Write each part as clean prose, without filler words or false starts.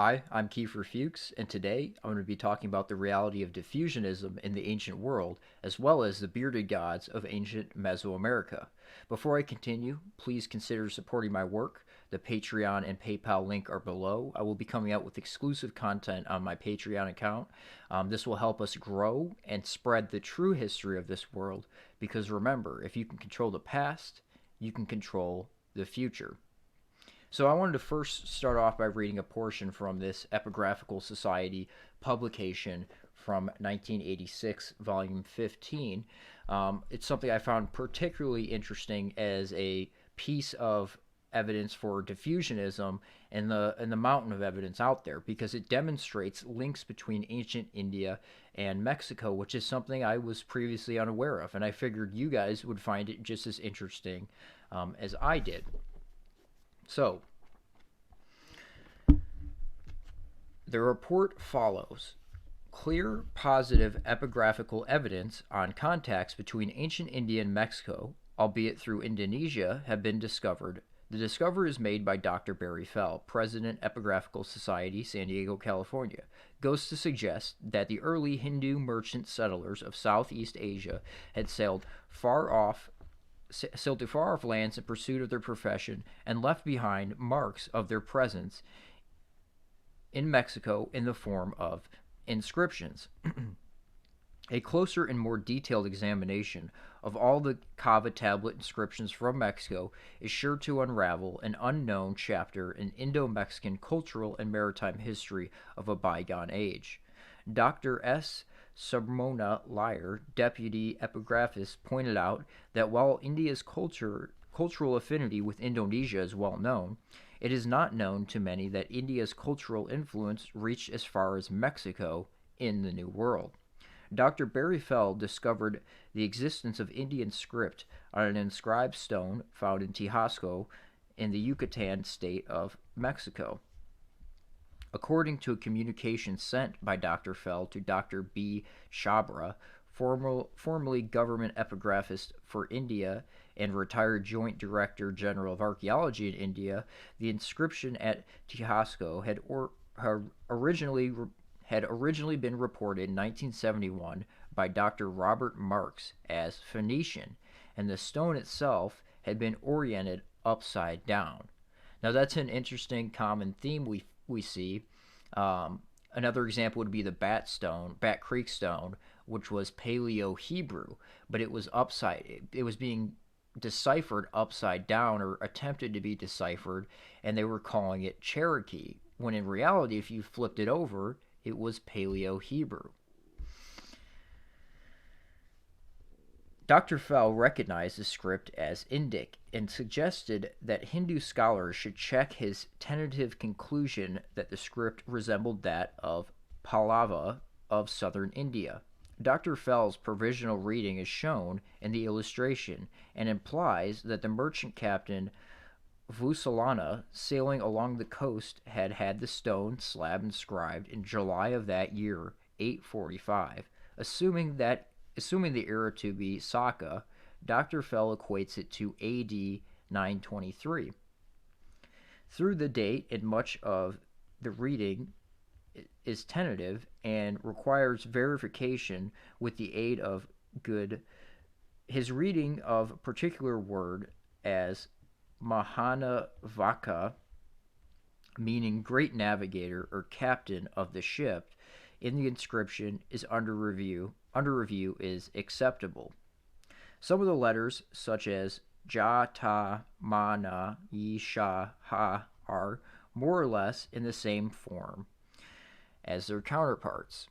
Hi, I'm Kiefer Fuchs, and today I'm going to be talking about the reality of diffusionism in the ancient world, as well as the bearded gods of ancient Mesoamerica. Before I continue, please consider supporting my work. The Patreon and PayPal link are below. I will be coming out with exclusive content on my Patreon account. This will help us grow and spread the true history of this world, because remember, if you can control the past, you can control the future. So I wanted to first start off by reading a portion from this Epigraphical Society publication from 1986, volume 15. It's something I found particularly interesting as a piece of evidence for diffusionism and the mountain of evidence out there because it demonstrates links between ancient India and Mexico, which is something I was previously unaware of, and I figured you guys would find it just as interesting as I did. So, the report follows. Clear, positive epigraphical evidence on contacts between ancient India and Mexico, albeit through Indonesia, have been discovered. The discovery is made by Dr. Barry Fell, President, Epigraphical Society, San Diego, California. Goes to suggest that the early Hindu merchant settlers of Southeast Asia had sailed to far off lands in pursuit of their profession and left behind marks of their presence in Mexico in the form of inscriptions. A closer and more detailed examination of all the Kava tablet inscriptions from Mexico is sure to unravel an unknown chapter in Indo Mexican cultural and maritime history of a bygone age. Dr. S. Submona Lyer, deputy epigraphist, pointed out that while India's cultural affinity with Indonesia is well known, it is not known to many that India's cultural influence reached as far as Mexico in the New World. Dr. Barry Fell discovered the existence of Indian script on an inscribed stone found in Tejasco in the Yucatan state of Mexico. According to a communication sent by Dr. Fell to Dr. B. Chabra, formerly government epigraphist for India and retired Joint Director General of Archaeology in India, the inscription at Tejasco had originally been reported in 1971 by Dr. Robert Marks as Phoenician, and the stone itself had been oriented upside down. Now that's an interesting common theme we see. Another example would be the Bat Creek stone, which was Paleo Hebrew, but it was being deciphered upside down or attempted to be deciphered, and they were calling it Cherokee, when in reality, if you flipped it over, it was Paleo Hebrew. Dr. Fell recognized the script as Indic and suggested that Hindu scholars should check his tentative conclusion that the script resembled that of Pallava of southern India. Dr. Fell's provisional reading is shown in the illustration and implies that the merchant captain Vusalana, sailing along the coast, had had the stone slab inscribed in July of that year, 845. Assuming the era to be Saka, Dr. Fell equates it to AD 923. Through the date, and much of the reading is tentative and requires verification with the aid of good. His reading of a particular word as Mahanavaka, meaning great navigator or captain of the ship, in the inscription is under review. Under review is acceptable. Some of the letters, such as Ja, Ta, Ma, Na, Yi, Sha, Ha, are more or less in the same form as their counterparts.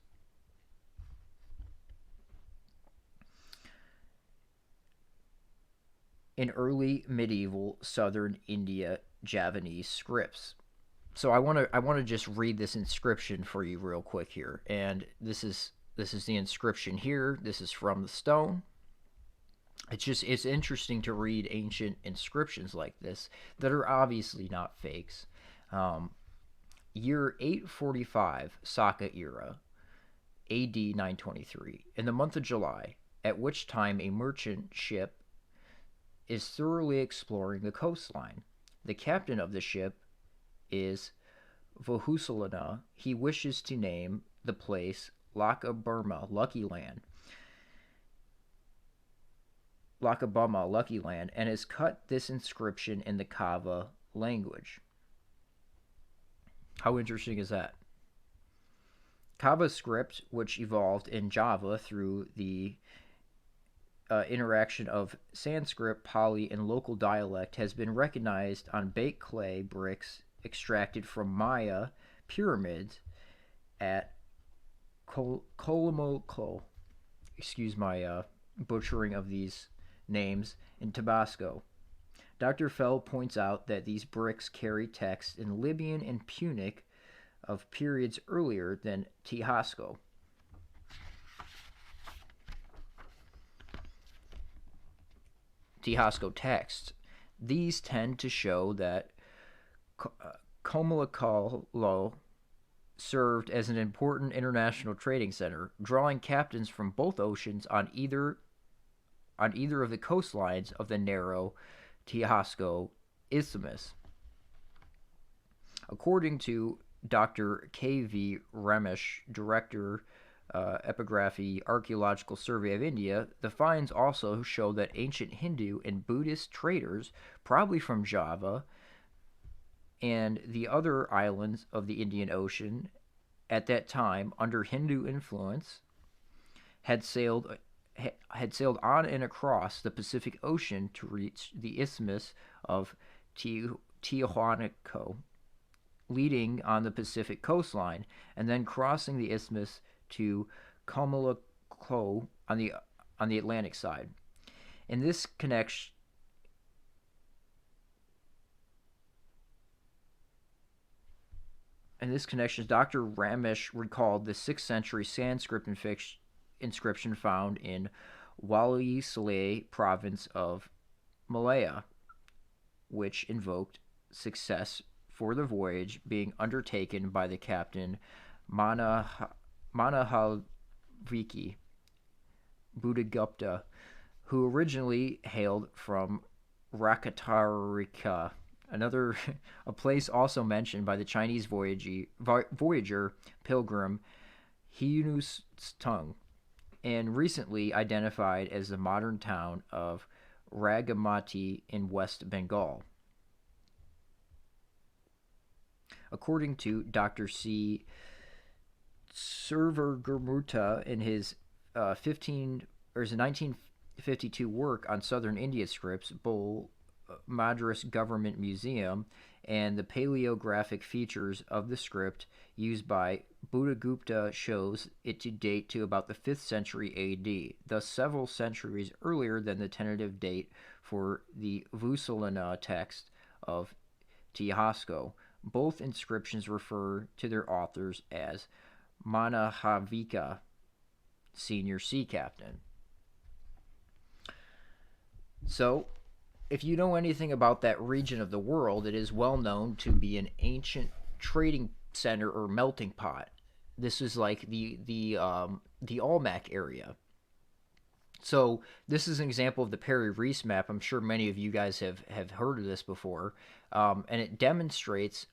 In early medieval southern India Javanese scripts. So I want to just read this inscription for you real quick here, and this is the inscription here. This is from the stone. It's interesting to read ancient inscriptions like this that are obviously not fakes. Um, Year 845 Saka era, AD 923, in the month of July, at which time a merchant ship is thoroughly exploring the coastline. The captain of the ship is Vohusalana, he wishes to name the place Lakabama, Lucky Land, Lakabama, Lucky Land, and has cut this inscription in the Kava language. How interesting is that? Kava script, which evolved in Java through the interaction of Sanskrit, Pali, and local dialect, has been recognized on baked clay bricks extracted from Maya pyramids at Colomoclo. Excuse my butchering of these names, in Tabasco. Dr. Fell points out that these bricks carry text in Libyan and Punic of periods earlier than Tehasco. Tehasco texts. These tend to show that Comalacalo served as an important international trading center, drawing captains from both oceans on either of the coastlines of the narrow Tehasco Isthmus. According to Dr. K.V. Ramesh, Director, Epigraphy Archaeological Survey of India, the finds also show that ancient Hindu and Buddhist traders, probably from Java and the other islands of the Indian Ocean at that time, under Hindu influence, had sailed on and across the Pacific Ocean to reach the Isthmus of Tiahuanaco, leading on the Pacific coastline, and then crossing the isthmus to Comalaclo on the Atlantic side. In this connection, Dr. Ramesh recalled the 6th century Sanskrit inscription found in Wali Saleh province of Malaya, which invoked success for the voyage being undertaken by the captain Manahalviki Buddhagupta, who originally hailed from Rakatarika, a place also mentioned by the Chinese voyager pilgrim Hinus Tung, and recently identified as the modern town of Ragamati in West Bengal. According to Dr. C. Servergurmurta in his 1952 work on Southern India scripts, Bull Madras Government Museum, and the paleographic features of the script used by Buddhagupta shows it to date to about the 5th century AD, thus several centuries earlier than the tentative date for the Vusalana text of Tehasco. Both inscriptions refer to their authors as Manahavika, senior sea captain. So, if you know anything about that region of the world, it is well known to be an ancient trading center or melting pot. This is like the Olmec area. So this is an example of the Perry Reese map. I'm sure many of you guys have heard of this before, and it demonstrates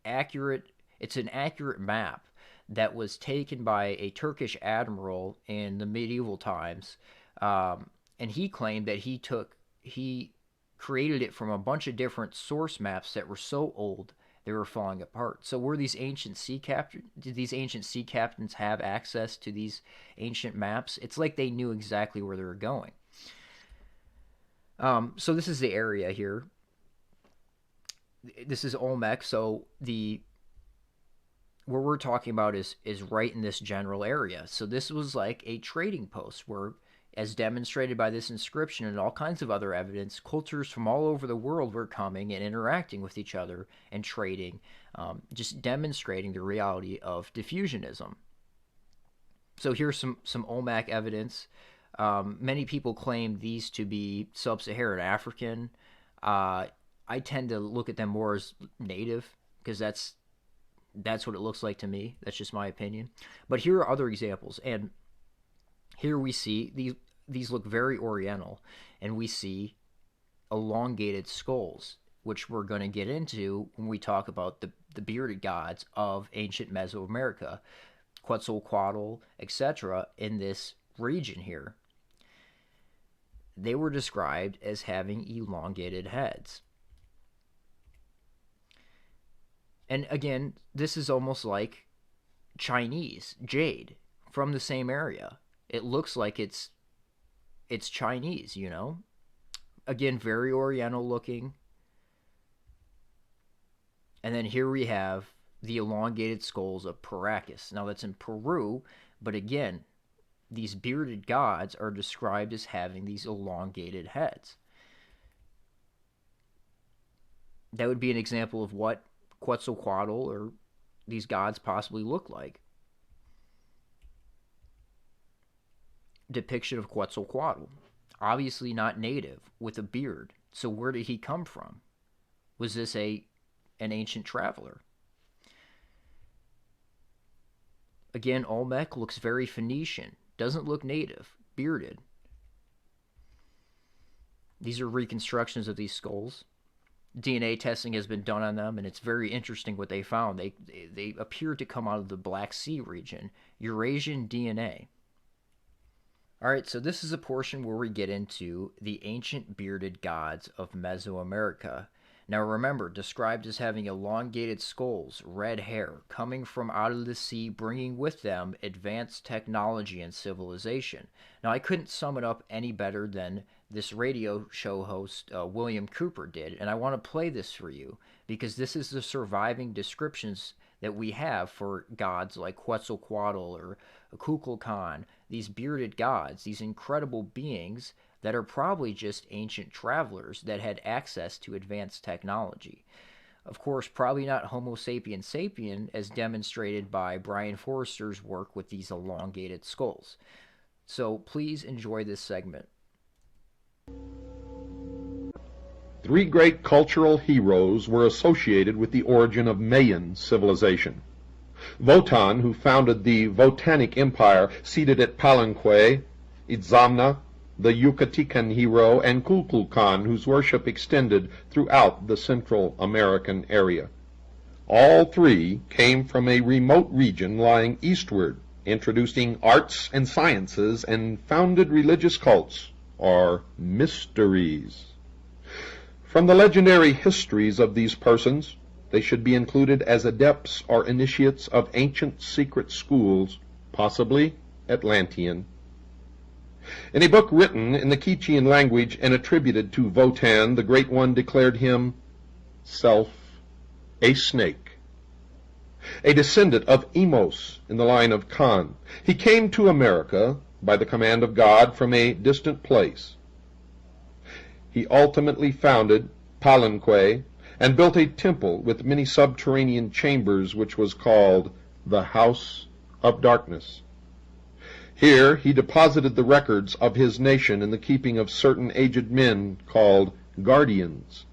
accurate. It's an accurate map that was taken by a Turkish admiral in the medieval times, and he claimed that he created it from a bunch of different source maps that were so old they were falling apart. So were these ancient sea captains? Did these ancient sea captains have access to these ancient maps? It's like they knew exactly where they were going. So this is the area here. This is Olmec. So where we're talking about is right in this general area. So this was like a trading post where, as demonstrated by this inscription and all kinds of other evidence, cultures from all over the world were coming and interacting with each other and trading, just demonstrating the reality of diffusionism. So here's some Olmec evidence. Many people claim these to be sub-Saharan African. I tend to look at them more as native because that's what it looks like to me. That's just my opinion. But here are other examples, and here we see these look very oriental, and we see elongated skulls, which we're going to get into when we talk about the the bearded gods of ancient Mesoamerica, Quetzalcoatl, etc., in this region here. They were described as having elongated heads. And again, this is almost like Chinese jade from the same area. It looks like it's Chinese, you know? Again, very oriental looking. And then here we have the elongated skulls of Paracas. Now that's in Peru, but again, these bearded gods are described as having these elongated heads. That would be an example of what Quetzalcoatl or these gods possibly look like. Depiction of Quetzalcoatl. Obviously not native, with a beard. So where did he come from? Was this an ancient traveler? Again, Olmec looks very Phoenician. Doesn't look native. Bearded. These are reconstructions of these skulls. DNA testing has been done on them, and it's very interesting what they found. They appear to come out of the Black Sea region. Eurasian DNA. Alright, so this is a portion where we get into the ancient bearded gods of Mesoamerica. Now remember, described as having elongated skulls, red hair, coming from out of the sea, bringing with them advanced technology and civilization. Now I couldn't sum it up any better than this radio show host William Cooper did, and I want to play this for you because this is the surviving descriptions that we have for gods like Quetzalcoatl or Kukulkan, these bearded gods, these incredible beings that are probably just ancient travelers that had access to advanced technology. Of course, probably not Homo sapiens sapien as demonstrated by Brian Forrester's work with these elongated skulls. So please enjoy this segment. Three great cultural heroes were associated with the origin of Mayan civilization. Wotan, who founded the Votanic Empire seated at Palenque, Itzamna, the Yucatecan hero, and Kukulkan, whose worship extended throughout the Central American area. All three came from a remote region lying eastward, introducing arts and sciences and founded religious cults, or mysteries. From the legendary histories of these persons, they should be included as adepts or initiates of ancient secret schools, possibly Atlantean. In a book written in the Quichean language and attributed to Wotan, the Great One declared him self a snake, a descendant of Emos in the line of Khan. He came to America by the command of God from a distant place. He ultimately founded Palenque and built a temple with many subterranean chambers which was called the House of Darkness. Here he deposited the records of his nation in the keeping of certain aged men called guardians.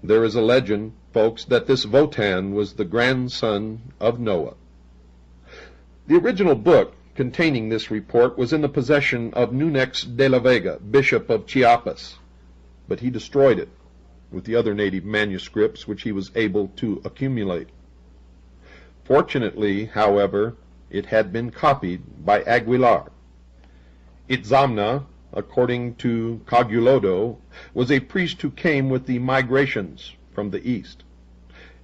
There is a legend, folks, that this Wotan was the grandson of Noah. The original book containing this report was in the possession of Nunex de la Vega, Bishop of Chiapas, but he destroyed it with the other native manuscripts which he was able to accumulate. Fortunately, however, it had been copied by Aguilar. Itzamna, according to Cagulodo, was a priest who came with the migrations from the east.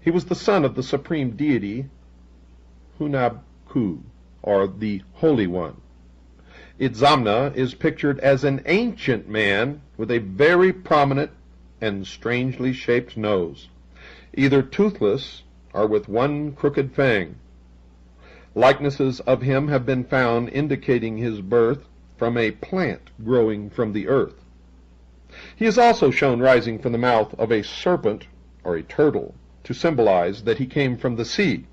He was the son of the supreme deity Hunabku, or the Holy One. Itzamna is pictured as an ancient man with a very prominent and strangely shaped nose, either toothless or with one crooked fang. Likenesses of him have been found indicating his birth from a plant growing from the earth. He is also shown rising from the mouth of a serpent or a turtle to symbolize that he came from the sea.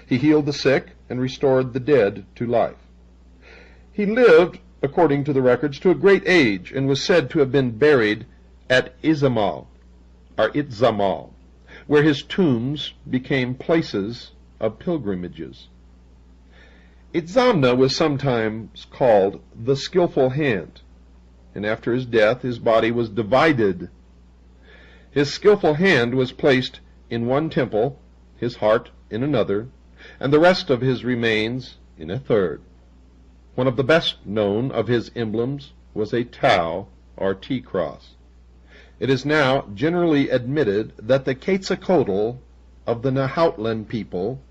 He healed the sick and restored the dead to life. He lived, according to the records, to a great age and was said to have been buried at Izamal, or Itzamal, where his tombs became places of pilgrimages. Itzamna was sometimes called the skillful hand, and after his death his body was divided. His skillful hand was placed in one temple his heart in another, and the rest of his remains in a third. One of the best known of his emblems was a Tau, or T-cross. It is now generally admitted that the Quetzalcoatl of the Nahuatl people,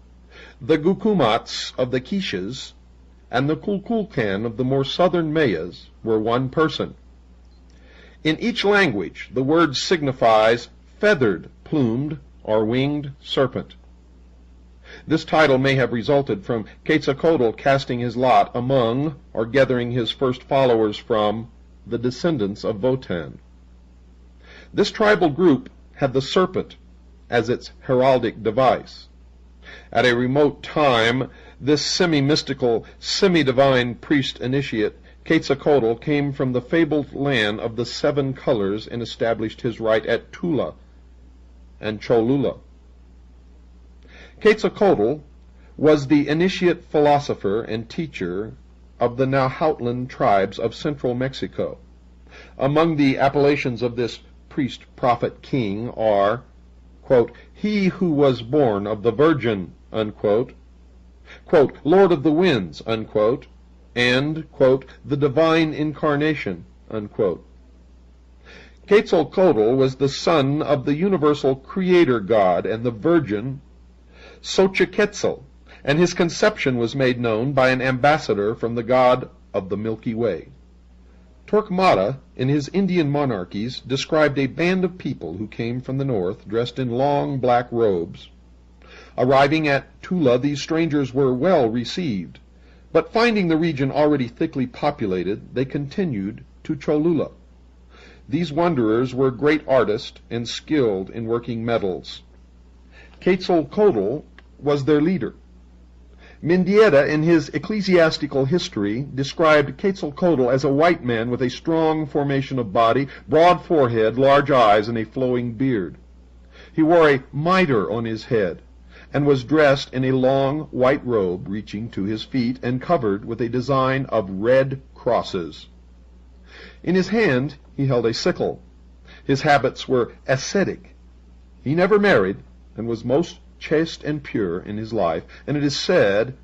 the Gukumats of the Quiches, and the Kukulkan of the more southern Mayas were one person. In each language, the word signifies feathered, plumed, or winged serpent. This title may have resulted from Quetzalcoatl casting his lot among, or gathering his first followers from, the descendants of Wotan. This tribal group had the serpent as its heraldic device. At a remote time, this semi-mystical, semi-divine priest initiate, Quetzalcoatl, came from the fabled land of the seven colors and established his right at Tula and Cholula. Quetzalcoatl was the initiate philosopher and teacher of the Nahuatl tribes of central Mexico. Among the appellations of this priest, prophet, king are, quote, he who was born of the Virgin, unquote, quote, Lord of the winds, unquote, and, quote, the divine incarnation, unquote. Quetzalcoatl was the son of the universal creator god and the Virgin Xochiquetzal, and his conception was made known by an ambassador from the god of the Milky Way. Torquemada, in his Indian monarchies, described a band of people who came from the north, dressed in long black robes. Arriving at Tula, these strangers were well received, but finding the region already thickly populated, they continued to Cholula. These wanderers were great artists and skilled in working metals. Quetzalcoatl was their leader. Mendieta, in his ecclesiastical history, described Quetzalcoatl as a white man with a strong formation of body, broad forehead, large eyes, and a flowing beard. He wore a mitre on his head, and was dressed in a long white robe reaching to his feet and covered with a design of red crosses. In his hand he held a sickle. His habits were ascetic. He never married, and was most chaste and pure in his life, and it is said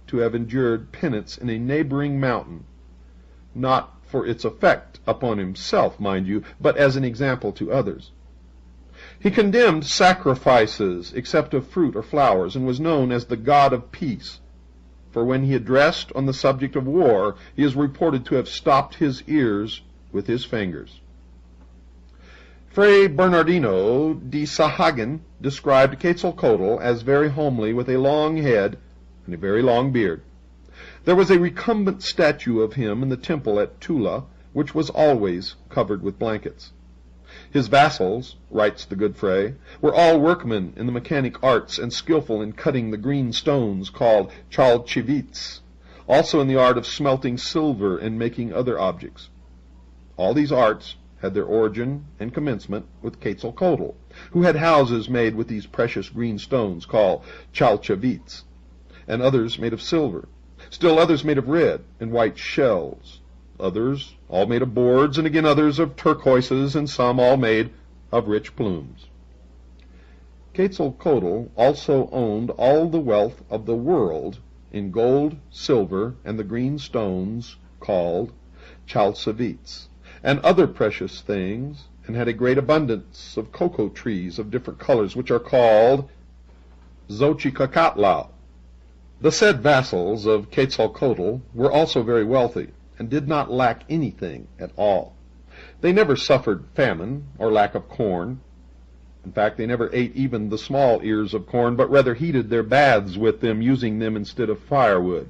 to have endured penance in a neighboring mountain, not for its effect upon himself, mind you, but as an example to others. He condemned sacrifices, except of fruit or flowers, and was known as the god of peace, for when he addressed on the subject of war, he is reported to have stopped his ears with his fingers. Fray Bernardino de Sahagun described Quetzalcoatl as very homely, with a long head and a very long beard. There was a recumbent statue of him in the temple at Tula, which was always covered with blankets. His vassals, writes the good Fray, were all workmen in the mechanic arts and skillful in cutting the green stones called chalchivits, also in the art of smelting silver and making other objects. All these arts had their origin and commencement with Quetzalcoatl, who had houses made with these precious green stones called chalchavits, and others made of silver, still others made of red and white shells, others all made of boards, and again others of turquoises, and some all made of rich plumes. Quetzalcoatl also owned all the wealth of the world in gold, silver, and the green stones called chalchavits, and other precious things, and had a great abundance of cocoa trees of different colors, which are called Xochiquetzal. The said vassals of Quetzalcoatl were also very wealthy, and did not lack anything at all. They never suffered famine or lack of corn. In fact, they never ate even the small ears of corn, but rather heated their baths with them, using them instead of firewood.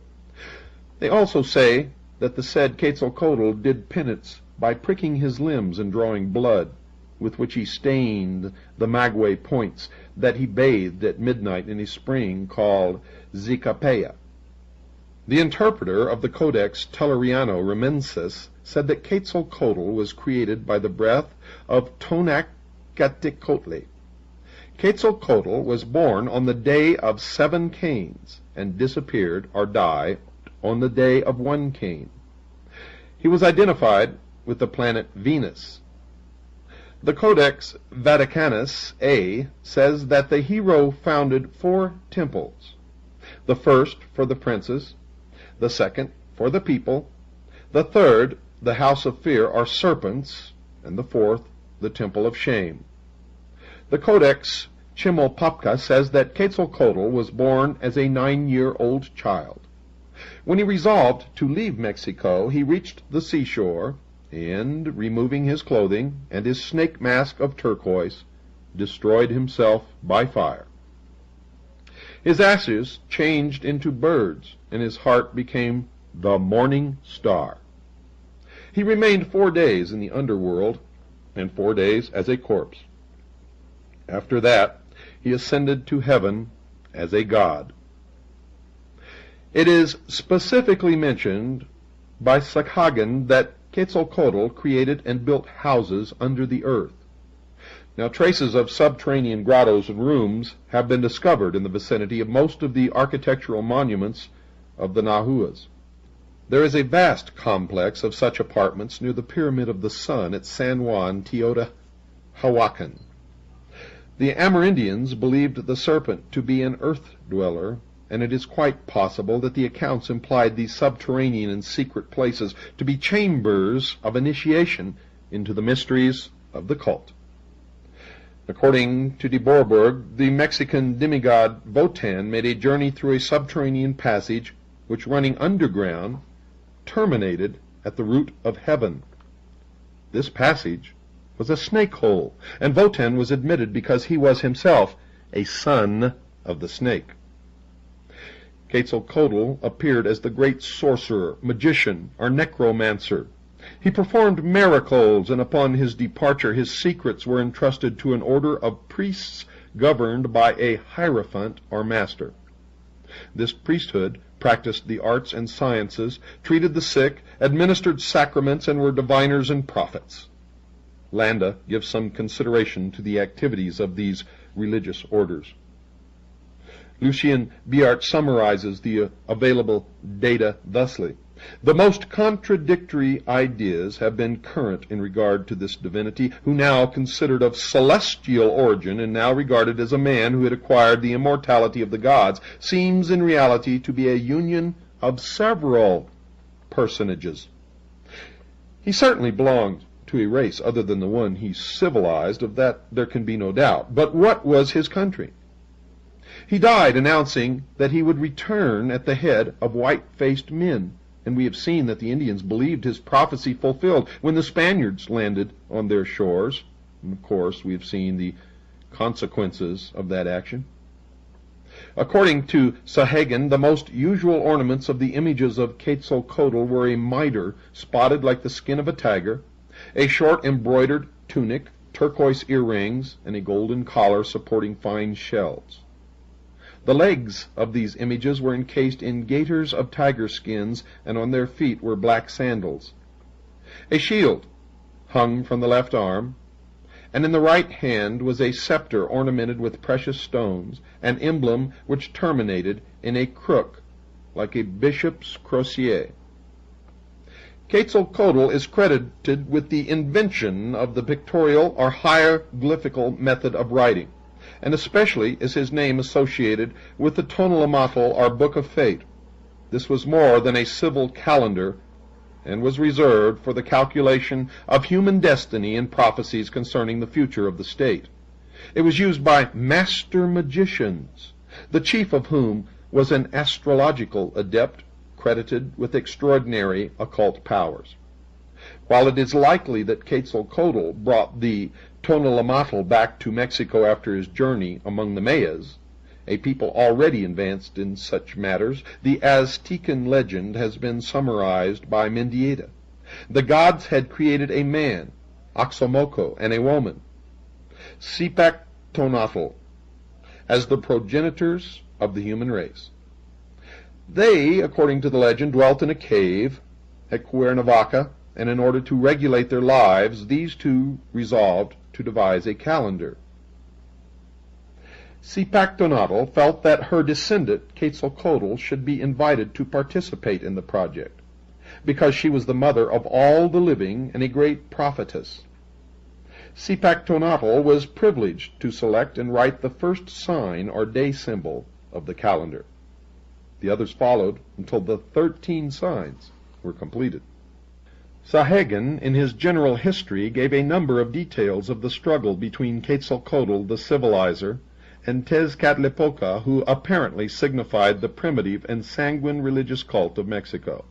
They also say that the said Quetzalcoatl did penance by pricking his limbs and drawing blood, with which he stained the maguey points, that he bathed at midnight in a spring called Zicapea. The interpreter of the Codex Telleriano Remensis said that Quetzalcoatl was created by the breath of Tonacatecotli. Quetzalcoatl was born on the day of 7 Cains, and disappeared or died on the day of 1 Cain. He was identified with the planet Venus. The Codex Vaticanus A says that the hero founded 4 temples, the first for the princes, the second for the people, the third, the house of fear, or serpents, and the fourth, the temple of shame. The Codex Chimalpopoca says that Quetzalcoatl was born as a 9-year-old child. When he resolved to leave Mexico, he reached the seashore, and, removing his clothing and his snake mask of turquoise, destroyed himself by fire. His ashes changed into birds, and his heart became the morning star. He remained 4 days in the underworld, and 4 days as a corpse. After that, he ascended to heaven as a god. It is specifically mentioned by Sakhagan that Quetzalcoatl created and built houses under the earth. Now, traces of subterranean grottos and rooms have been discovered in the vicinity of most of the architectural monuments of the Nahuas. There is a vast complex of such apartments near the Pyramid of the Sun at San Juan, Teotihuacan. The Amerindians believed the serpent to be an earth dweller, and it is quite possible that the accounts implied these subterranean and secret places to be chambers of initiation into the mysteries of the cult. According to de Boerberg, the Mexican demigod Wotan made a journey through a subterranean passage which, running underground, terminated at the root of heaven. This passage was a snake hole, and Wotan was admitted because he was himself a son of the snake. Quetzalcoatl appeared as the great sorcerer, magician, or necromancer. He performed miracles, and upon his departure his secrets were entrusted to an order of priests governed by a hierophant or master. This priesthood practiced the arts and sciences, treated the sick, administered sacraments, and were diviners and prophets. Landa gives some consideration to the activities of these religious orders. Lucien Biart summarizes the available data thusly. The most contradictory ideas have been current in regard to this divinity, who now considered of celestial origin and now regarded as a man who had acquired the immortality of the gods, seems in reality to be a union of several personages. He certainly belonged to a race other than the one he civilized, of that there can be no doubt. But what was his country? He died announcing that he would return at the head of white-faced men, and we have seen that the Indians believed his prophecy fulfilled when the Spaniards landed on their shores. And of course, we have seen the consequences of that action. According to Sahagan, the most usual ornaments of the images of Quetzalcoatl were a mitre spotted like the skin of a tiger, a short embroidered tunic, turquoise earrings, and a golden collar supporting fine shells. The legs of these images were encased in gaiters of tiger skins, and on their feet were black sandals. A shield hung from the left arm, and in the right hand was a scepter ornamented with precious stones, an emblem which terminated in a crook like a bishop's crosier. Quetzalcoatl is credited with the invention of the pictorial or hieroglyphical method of writing, and especially is his name associated with the Tonalamatl or Book of Fate. This was more than a civil calendar, and was reserved for the calculation of human destiny and prophecies concerning the future of the state. It was used by master magicians, the chief of whom was an astrological adept credited with extraordinary occult powers. While it is likely that Quetzalcoatl brought the Tonalamatl back to Mexico after his journey among the Mayas, a people already advanced in such matters, the Aztecan legend has been summarized by Mendieta. The gods had created a man, Oxomoco, and a woman, Zipactonatl, as the progenitors of the human race. They, according to the legend, dwelt in a cave at Cuernavaca, and in order to regulate their lives, these two resolved to devise a calendar. Zipactonatl felt that her descendant, Quetzalcoatl, should be invited to participate in the project, because she was the mother of all the living and a great prophetess. Quetzalcoatl was privileged to select and write the first sign or day symbol of the calendar. The others followed until the 13 signs were completed. Sahagun, in his general history, gave a number of details of the struggle between Quetzalcoatl the civilizer and Tezcatlipoca, who apparently signified the primitive and sanguine religious cult of Mexico.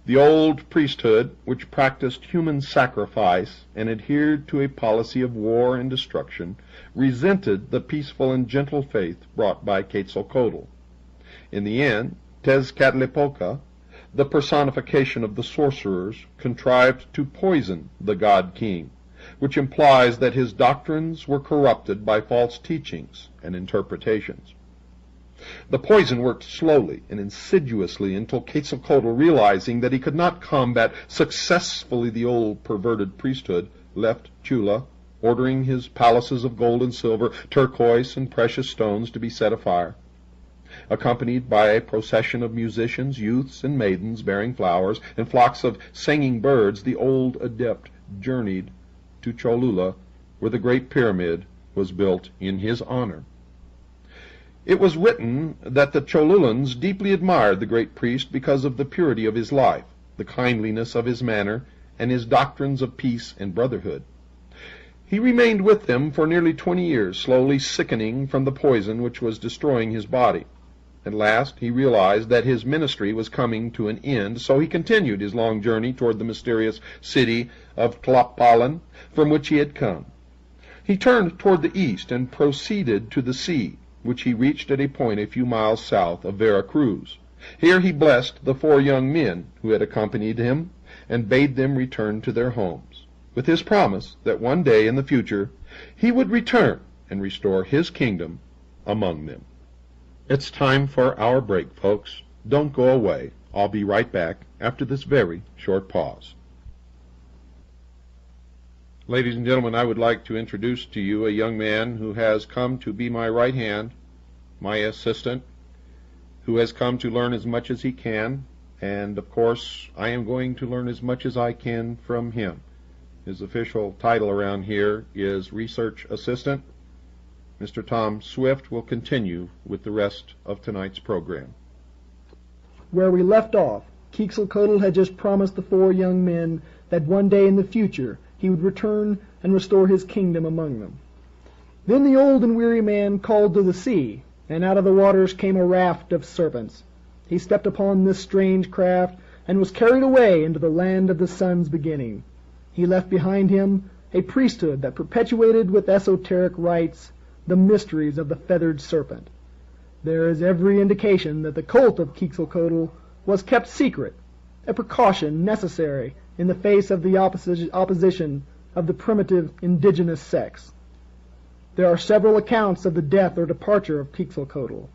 The old priesthood, which practiced human sacrifice and adhered to a policy of war and destruction, resented the peaceful and gentle faith brought by Quetzalcoatl. In the end, Tezcatlipoca, the personification of the sorcerers, contrived to poison the god-king, which implies that his doctrines were corrupted by false teachings and interpretations. The poison worked slowly and insidiously until Quetzalcoatl, realizing that he could not combat successfully the old perverted priesthood, left Chula, ordering his palaces of gold and silver, turquoise and precious stones to be set afire. Accompanied by a procession of musicians, youths, and maidens bearing flowers, and flocks of singing birds, the old adept journeyed to Cholula, where the Great Pyramid was built in his honor. It was written that the Cholulans deeply admired the great priest because of the purity of his life, the kindliness of his manner, and his doctrines of peace and brotherhood. He remained with them for nearly 20 years, slowly sickening from the poison which was destroying his body. At last he realized that his ministry was coming to an end, so he continued his long journey toward the mysterious city of Tlapalan, from which he had come. He turned toward the east and proceeded to the sea, which he reached at a point a few miles south of Vera Cruz. Here he blessed the 4 young men who had accompanied him, and bade them return to their homes, with his promise that one day in the future he would return and restore his kingdom among them. It's time for our break, folks. Don't go away. I'll be right back after this very short pause. Ladies and gentlemen, I would like to introduce to you a young man who has come to be my right hand, my assistant, who has come to learn as much as he can, and of course I am going to learn as much as I can from him. His official title around here is Research Assistant. Mr. Tom Swift will continue with the rest of tonight's program. Where we left off, Quetzalcoatl had just promised the 4 young men that one day in the future he would return and restore his kingdom among them. Then the old and weary man called to the sea, and out of the waters came a raft of serpents. He stepped upon this strange craft and was carried away into the land of the sun's beginning. He left behind him a priesthood that perpetuated with esoteric rites the mysteries of the feathered serpent. There is every indication that the cult of Quetzalcoatl was kept secret, a precaution necessary in the face of the opposition of the primitive indigenous sects. There are several accounts of the death or departure of Quetzalcoatl.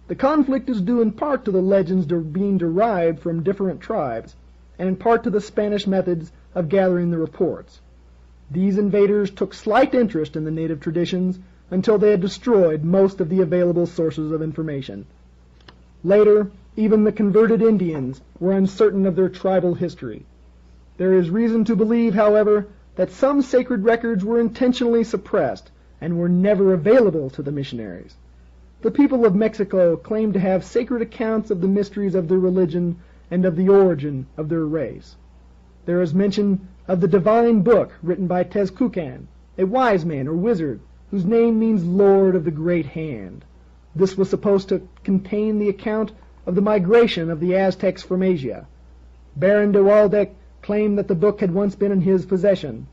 The conflict is due in part to the legends being derived from different tribes, and in part to the Spanish methods of gathering the reports. These invaders took slight interest in the native traditions until they had destroyed most of the available sources of information. Later, even the converted Indians were uncertain of their tribal history. There is reason to believe, however, that some sacred records were intentionally suppressed and were never available to the missionaries. The people of Mexico claim to have sacred accounts of the mysteries of their religion and of the origin of their race. There is mention of the divine book written by Kukulkan, a wise man or wizard, whose name means Lord of the Great Hand. This was supposed to contain the account of the migration of the Aztecs from Asia. Baron de Waldeck claimed that the book had once been in his possession.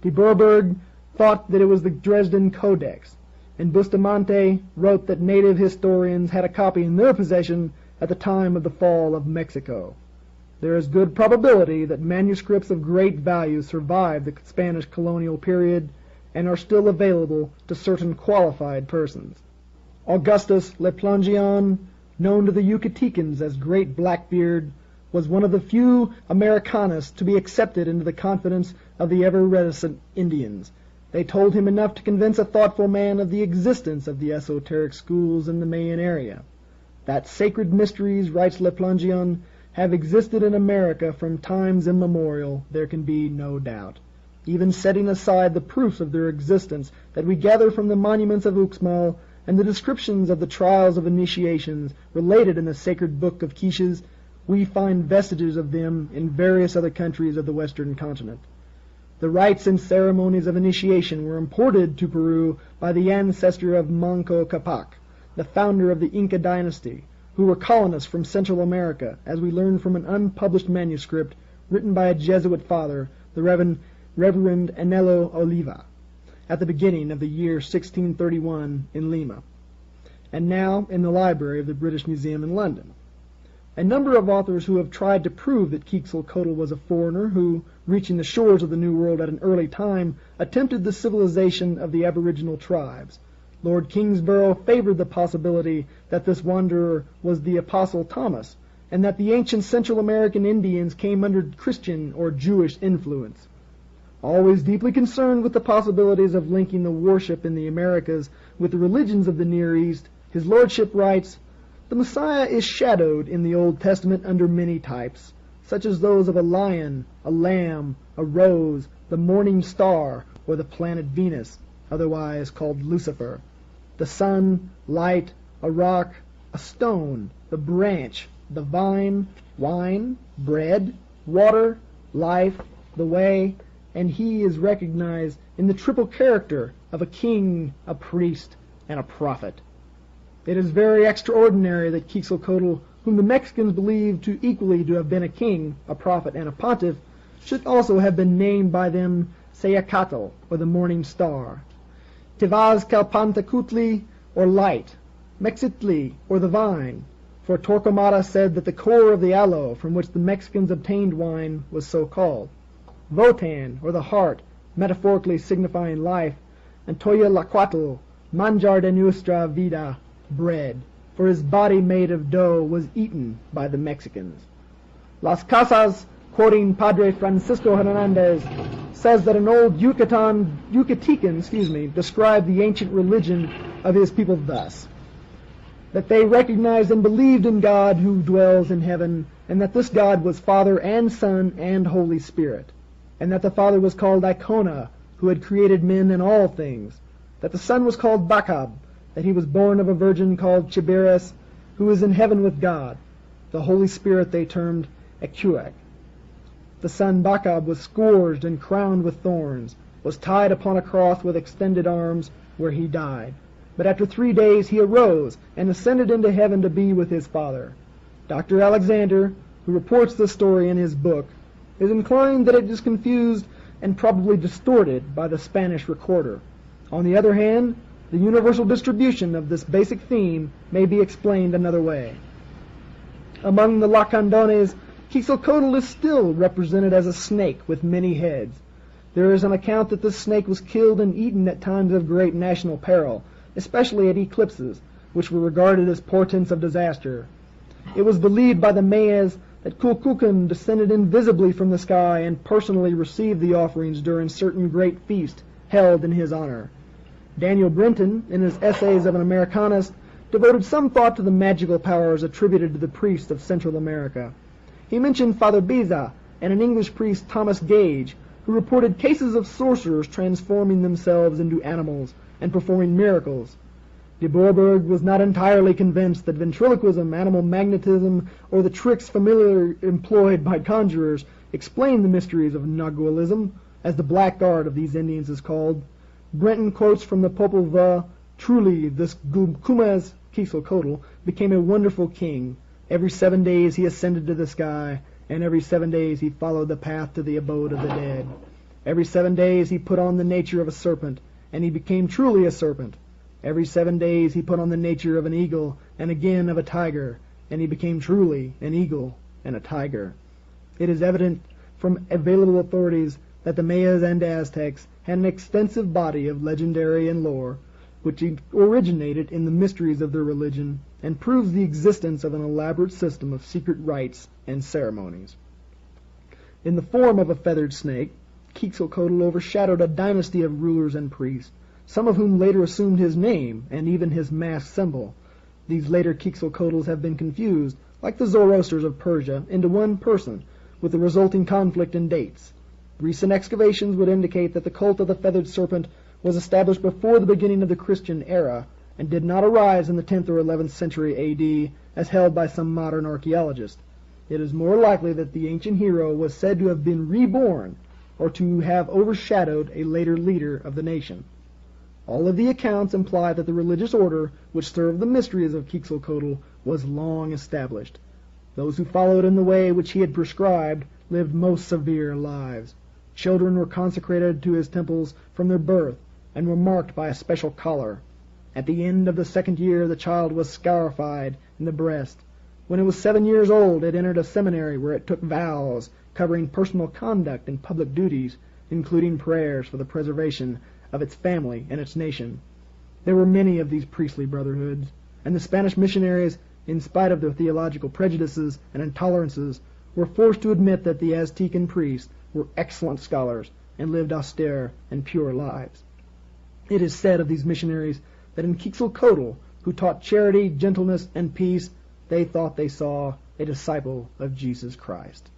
De Bourbourg thought that it was the Dresden Codex, and Bustamante wrote that native historians had a copy in their possession at the time of the fall of Mexico. There is good probability that manuscripts of great value survived the Spanish colonial period and are still available to certain qualified persons. Augustus Le Plongeon, known to the Yucatecans as Great Blackbeard, was one of the few Americanists to be accepted into the confidence of the ever-reticent Indians. They told him enough to convince a thoughtful man of the existence of the esoteric schools in the Mayan area. That sacred mysteries, writes Le Plongeon, have existed in America from times immemorial, there can be no doubt. even setting aside the proofs of their existence that we gather from the monuments of Uxmal and the descriptions of the trials of initiations related in the sacred book of Quiches, we find vestiges of them in various other countries of the western continent. The rites and ceremonies of initiation were imported to Peru by the ancestor of Manco Capac, the founder of the Inca dynasty, who were colonists from Central America, as we learn from an unpublished manuscript written by a Jesuit father, the Reverend Anelo Oliva, at the beginning of the year 1631 in Lima, and now in the library of the British Museum in London. A number of authors who have tried to prove that Quetzalcoatl was a foreigner who, reaching the shores of the New World at an early time, attempted the civilization of the aboriginal tribes. Lord Kingsborough favored the possibility that this wanderer was the Apostle Thomas, and that the ancient Central American Indians came under Christian or Jewish influence. Always deeply concerned with the possibilities of linking the worship in the Americas with the religions of the Near East, his lordship writes, "The Messiah is shadowed in the Old Testament under many types, such as those of a lion, a lamb, a rose, the morning star, or the planet Venus, otherwise called Lucifer, the sun, light, a rock, a stone, the branch, the vine, wine, bread, water, life, the way, and he is recognized in the triple character of a king, a priest, and a prophet. It is very extraordinary that Quetzalcoatl, whom the Mexicans believe to equally to have been a king, a prophet, and a pontiff, should also have been named by them Sayacatl, or the morning star, Tivazcalpantecutli, or light, Mexitli, or the vine, for Torquemada said that the core of the aloe from which the Mexicans obtained wine was so called, Votan, or the heart, metaphorically signifying life, and Toyalaquatl, manjar de nuestra vida, bread, for his body made of dough was eaten by the Mexicans. Las Casas, quoting Padre Francisco Hernandez, says that an old Yucatecan described the ancient religion of his people thus, that they recognized and believed in God who dwells in heaven, and that this God was Father and Son and Holy Spirit, and that the Father was called Icona, who had created men and all things, that the Son was called Bacab, that he was born of a virgin called Chiberes, who is in heaven with God. The Holy Spirit they termed Ecuac. The son Bacab was scourged and crowned with thorns, was tied upon a cross with extended arms, where he died. But after 3 days he arose and ascended into heaven to be with his Father. Dr. Alexander, who reports this story in his book, is inclined that it is confused and probably distorted by the Spanish recorder. On the other hand, the universal distribution of this basic theme may be explained another way. Among the Lacandones, Quetzalcoatl is still represented as a snake with many heads. There is an account that this snake was killed and eaten at times of great national peril, especially at eclipses, which were regarded as portents of disaster. It was believed by the Mayas that Kukulkan descended invisibly from the sky and personally received the offerings during certain great feasts held in his honor. Daniel Brinton, in his Essays of an Americanist, devoted some thought to the magical powers attributed to the priests of Central America. He mentioned Father Beza and an English priest, Thomas Gage, who reported cases of sorcerers transforming themselves into animals and performing miracles. De Boerberg was not entirely convinced that ventriloquism, animal magnetism, or the tricks familiarly employed by conjurers explained the mysteries of Nagualism, as the black art of these Indians is called. Brenton quotes from the Popol Vuh, "Truly, this Kumas Quetzalcoatl became a wonderful king. Every 7 days he ascended to the sky, and every 7 days he followed the path to the abode of the dead. Every 7 days he put on the nature of a serpent, and he became truly a serpent. Every 7 days he put on the nature of an eagle, and again of a tiger, and he became truly an eagle and a tiger." It is evident from available authorities that the Mayas and Aztecs had an extensive body of legendary and lore, which originated in the mysteries of their religion, and proves the existence of an elaborate system of secret rites and ceremonies. In the form of a feathered snake, Quetzalcoatl overshadowed a dynasty of rulers and priests, some of whom later assumed his name and even his masked symbol. These later Quetzalcoatls have been confused, like the Zoroasters of Persia, into one person, with the resulting conflict in dates. Recent excavations would indicate that the cult of the feathered serpent was established before the beginning of the Christian era and did not arise in the 10th or 11th century A.D. as held by some modern archaeologist. It is more likely that the ancient hero was said to have been reborn or to have overshadowed a later leader of the nation. All of the accounts imply that the religious order which served the mysteries of Quetzalcoatl was long established. Those who followed in the way which he had prescribed lived most severe lives. Children were consecrated to his temples from their birth and were marked by a special collar. At the end of the 2nd year the child was scarified in the breast. When it was 7 years old it entered a seminary where it took vows covering personal conduct and public duties, including prayers for the preservation of its family and its nation. There were many of these priestly brotherhoods, and the Spanish missionaries, in spite of their theological prejudices and intolerances, were forced to admit that the Aztecan priests were excellent scholars and lived austere and pure lives. It is said of these missionaries that in Quetzalcoatl, who taught charity, gentleness, and peace, they thought they saw a disciple of Jesus Christ.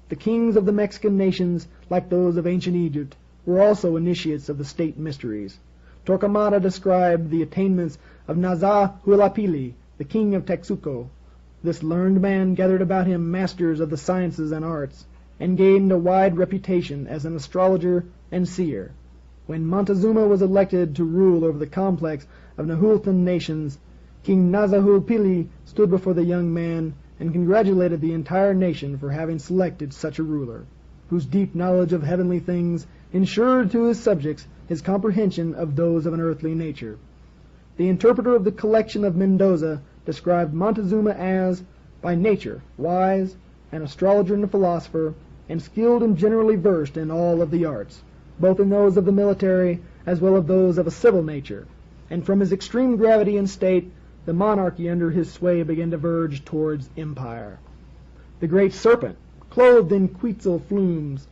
The kings of the Mexican nations, like those of ancient Egypt, were also initiates of the state mysteries. Torquemada described the attainments of Naza-Hualapili, the king of Texuco. This learned man gathered about him masters of the sciences and arts, and gained a wide reputation as an astrologer and seer. When Montezuma was elected to rule over the complex of Nahuatl nations, King Naza-Hualapili stood before the young man and congratulated the entire nation for having selected such a ruler, whose deep knowledge of heavenly things ensured to his subjects his comprehension of those of an earthly nature. The interpreter of the collection of Mendoza described Montezuma as, by nature, wise, an astrologer and a philosopher, and skilled and generally versed in all of the arts, both in those of the military as well as those of a civil nature, and from his extreme gravity and state, the monarchy under his sway began to verge towards empire. The great serpent, clothed in Quetzal plumes,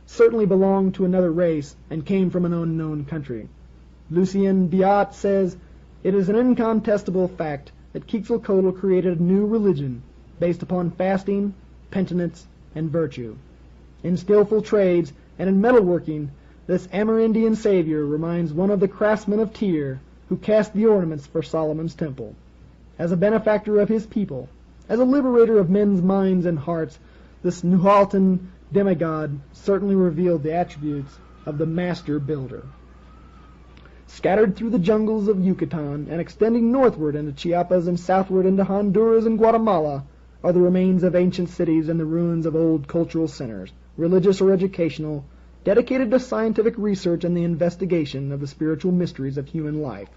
certainly belonged to another race and came from an unknown country. Lucien Biot says, "It is an incontestable fact that Quetzalcoatl created a new religion based upon fasting, penitence, and virtue. In skillful trades and in metalworking, this Amerindian savior reminds one of the craftsmen of Tyre who cast the ornaments for Solomon's temple. As a benefactor of his people, as a liberator of men's minds and hearts, this Nahuatl demigod certainly revealed the attributes of the master builder." Scattered through the jungles of Yucatan and extending northward into Chiapas and southward into Honduras and Guatemala are the remains of ancient cities and the ruins of old cultural centers, religious or educational, dedicated to scientific research and the investigation of the spiritual mysteries of human life.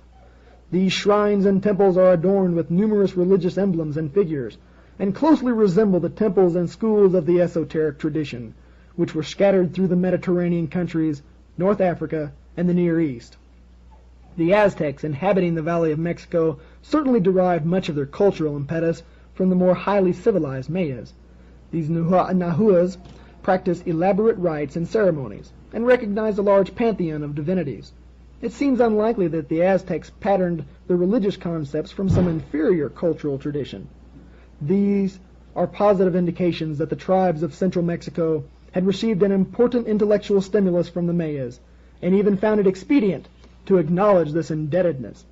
These shrines and temples are adorned with numerous religious emblems and figures, and closely resemble the temples and schools of the esoteric tradition, which were scattered through the Mediterranean countries, North Africa, and the Near East. The Aztecs inhabiting the Valley of Mexico certainly derived much of their cultural impetus from the more highly civilized Mayas. These Nahuas practiced elaborate rites and ceremonies, and recognized a large pantheon of divinities. It seems unlikely that the Aztecs patterned their religious concepts from some inferior cultural tradition. These are positive indications that the tribes of central Mexico had received an important intellectual stimulus from the Mayas, and even found it expedient to acknowledge this indebtedness.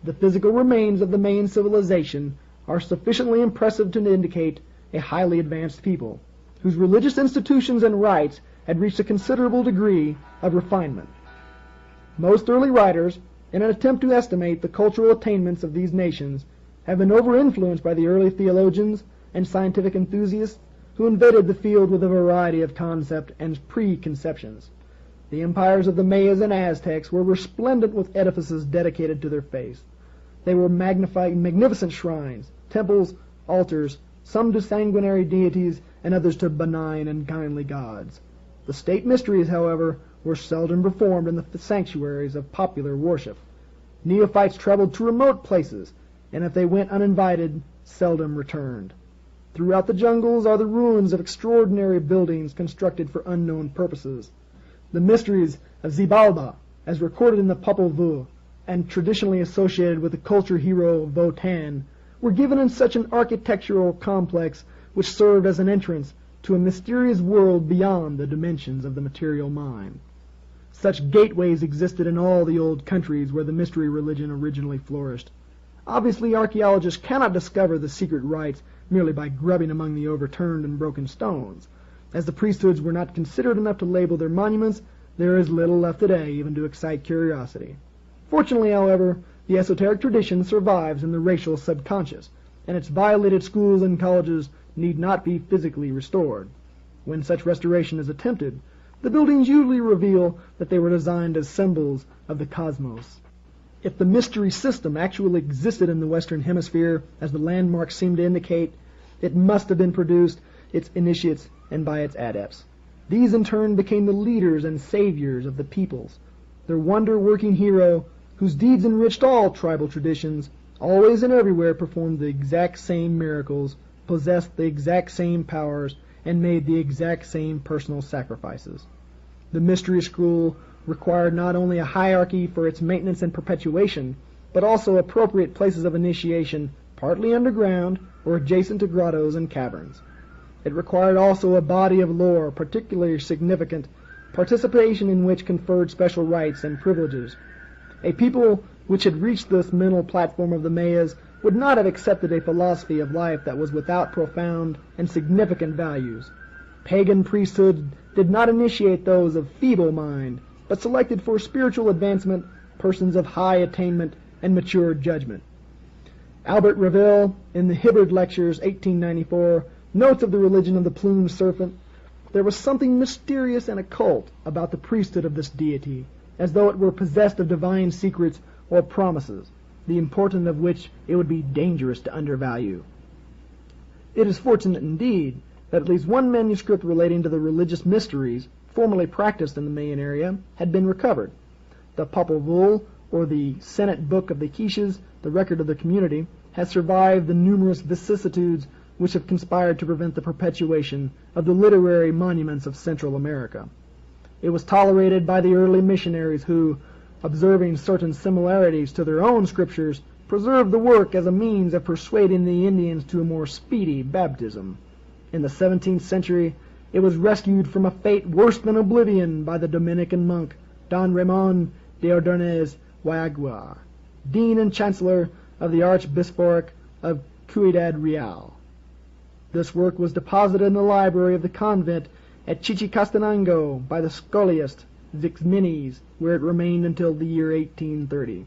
The physical remains of the Mayan civilization are sufficiently impressive to indicate a highly advanced people, whose religious institutions and rites had reached a considerable degree of refinement. Most early writers, in an attempt to estimate the cultural attainments of these nations, have been over-influenced by the early theologians and scientific enthusiasts who invaded the field with a variety of concept and preconceptions. The empires of the Mayas and Aztecs were resplendent with edifices dedicated to their faith. They were magnificent shrines, temples, altars, some to sanguinary deities and others to benign and kindly gods. The state mysteries, however, were seldom performed in the sanctuaries of popular worship. Neophytes traveled to remote places, and if they went uninvited, seldom returned. Throughout the jungles are the ruins of extraordinary buildings constructed for unknown purposes. The mysteries of Xibalba, as recorded in the Popol Vuh, and traditionally associated with the culture hero Votan, were given in such an architectural complex which served as an entrance to a mysterious world beyond the dimensions of the material mind. Such gateways existed in all the old countries where the mystery religion originally flourished. Obviously, archaeologists cannot discover the secret rites merely by grubbing among the overturned and broken stones. As the priesthoods were not considered enough to label their monuments, there is little left today even to excite curiosity. Fortunately, however, the esoteric tradition survives in the racial subconscious, and its violated schools and colleges need not be physically restored. When such restoration is attempted, the buildings usually reveal that they were designed as symbols of the cosmos. If the mystery system actually existed in the Western Hemisphere, as the landmarks seem to indicate, it must have been produced its initiates and by its adepts. These in turn became the leaders and saviors of the peoples. Their wonder-working hero, whose deeds enriched all tribal traditions, always and everywhere performed the exact same miracles, possessed the exact same powers, and made the exact same personal sacrifices. The mystery school required not only a hierarchy for its maintenance and perpetuation, but also appropriate places of initiation, partly underground or adjacent to grottos and caverns. It required also a body of lore particularly significant, participation in which conferred special rights and privileges. A people which had reached this mental platform of the Mayas would not have accepted a philosophy of life that was without profound and significant values. Pagan priesthood did not initiate those of feeble mind, but selected for spiritual advancement persons of high attainment and mature judgment. Albert Reville, in the Hibbard Lectures, 1894, notes of the religion of the plumed serpent, there was something mysterious and occult about the priesthood of this deity, as though it were possessed of divine secrets or promises, the importance of which it would be dangerous to undervalue. It is fortunate indeed that at least one manuscript relating to the religious mysteries formerly practiced in the Mayan area had been recovered. The Popol Vuh, or the Senate Book of the Quiches, the record of the community, has survived the numerous vicissitudes which have conspired to prevent the perpetuation of the literary monuments of Central America. It was tolerated by the early missionaries who, observing certain similarities to their own scriptures, preserved the work as a means of persuading the Indians to a more speedy baptism. In the 17th century, it was rescued from a fate worse than oblivion by the Dominican monk Don Ramon de Ordonez Guayagua, Dean and Chancellor of the Archbishopric of Ciudad Real. This work was deposited in the library of the convent at Chichicastenango by the scholiast Vixmenes, where it remained until the year 1830.